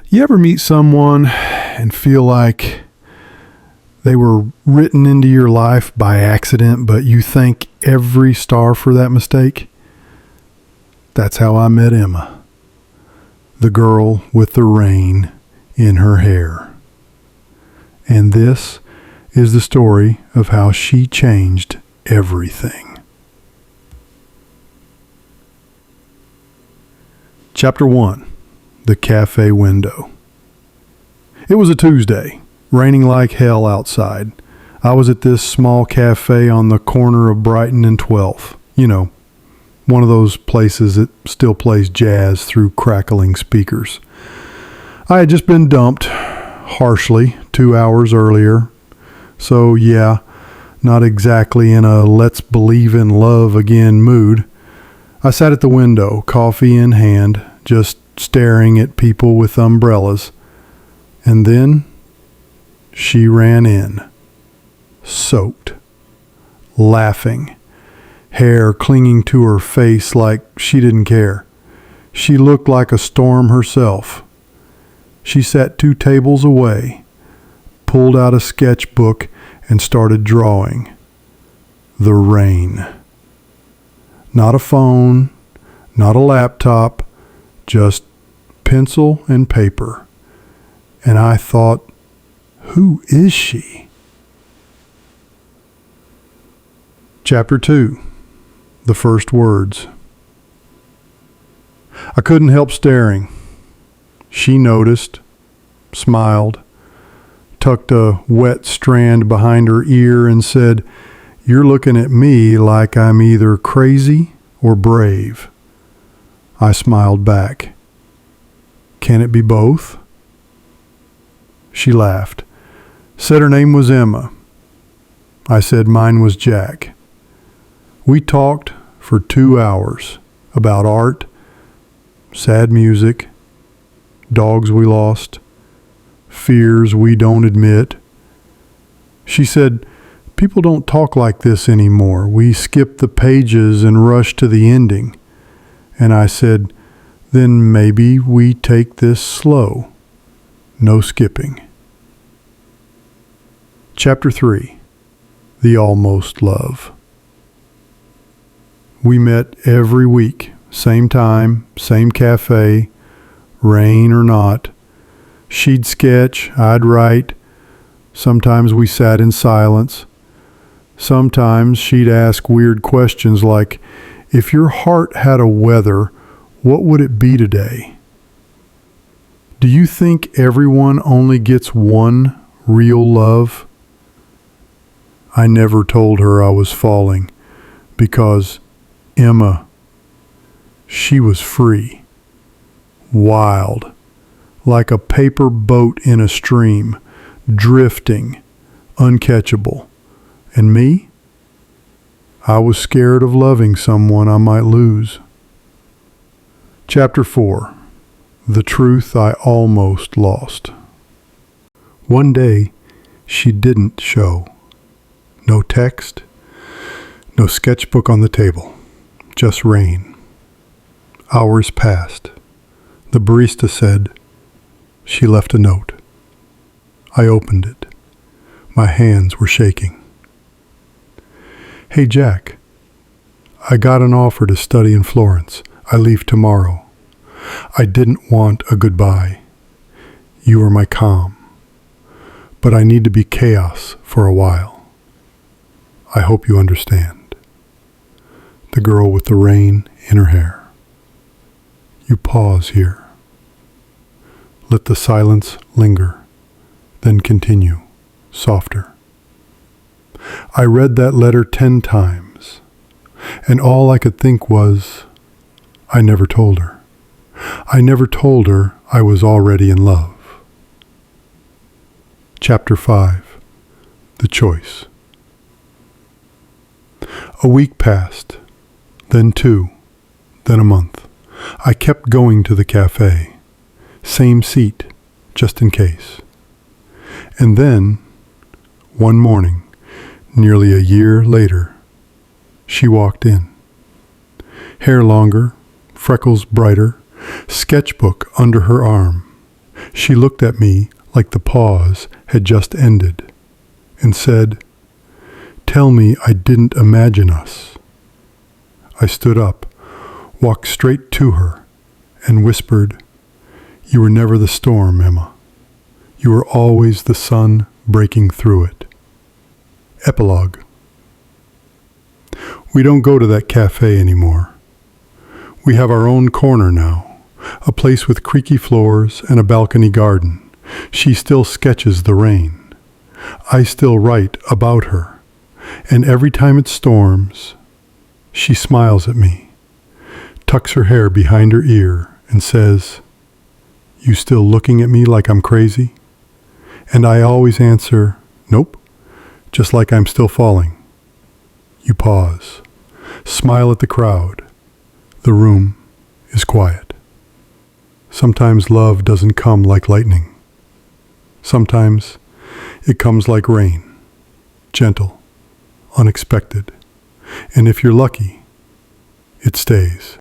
You ever meet someone and feel like they were written into your life by accident, but you thank every star for that mistake? That's how I met Emma, the girl with the rain in her hair. And this is the story of how she changed everything. Chapter 1. The Cafe Window. It was a Tuesday, raining like hell outside. I was at this small cafe on the corner of Brighton and 12th. You know, one of those places that still plays jazz through crackling speakers. I had just been dumped, harshly, 2 hours earlier. So yeah, not exactly in a let's believe in love again mood. I sat at the window, coffee in hand, just staring at people with umbrellas. And then she ran in, soaked, laughing, hair clinging to her face like she didn't care. She looked like a storm herself. She sat 2 tables away, pulled out a sketchbook, and started drawing. The rain. Not a phone, not a laptop, just pencil and paper. And I thought, who is she? Chapter 2. The First Words. I couldn't help staring. She noticed, smiled, tucked a wet strand behind her ear and said, "You're looking at me like I'm either crazy or brave." I smiled back. "Can it be both?" She laughed, said her name was Emma. I said mine was Jack. We talked for 2 hours about art, sad music, dogs we lost, fears we don't admit. She said, "People don't talk like this anymore. We skip the pages and rush to the ending." And I said, "Then maybe we take this slow. No skipping." Chapter 3. The Almost Love. We met every week, same time, same cafe, rain or not. She'd sketch, I'd write. Sometimes we sat in silence. Sometimes she'd ask weird questions like, "If your heart had a weather, what would it be today? Do you think everyone only gets one real love?" I never told her I was falling because Emma, she was free, wild, like a paper boat in a stream, drifting, uncatchable. And me? I was scared of loving someone I might lose. Chapter 4. The Truth I Almost Lost. One day, she didn't show. No text, no sketchbook on the table, just rain. Hours passed. The barista said, "She left a note." I opened it. My hands were shaking. "Hey Jack, I got an offer to study in Florence. I leave tomorrow. I didn't want a goodbye. You were my calm. But I need to be chaos for a while. I hope you understand." The girl with the rain in her hair. You pause here. Let the silence linger, then continue, softer. I read that letter 10 times, and all I could think was, I never told her. I never told her I was already in love. Chapter 5. The Choice. A week passed, then 2, then a month. I kept going to the cafe. Same seat, just in case. And then, one morning, nearly a year later, she walked in. Hair longer, freckles brighter, sketchbook under her arm. She looked at me like the pause had just ended and said, "Tell me I didn't imagine us." I stood up, walked straight to her, and whispered, "You were never the storm, Emma. You were always the sun breaking through it." Epilogue. We don't go to that cafe anymore. We have our own corner now, a place with creaky floors and a balcony garden. She still sketches the rain. I still write about her, and every time it storms, she smiles at me, tucks her hair behind her ear, and says, "You still looking at me like I'm crazy?" And I always answer, "Nope, just like I'm still falling." You pause, smile at the crowd. The room is quiet. Sometimes love doesn't come like lightning. Sometimes it comes like rain, gentle, unexpected. And if you're lucky, it stays.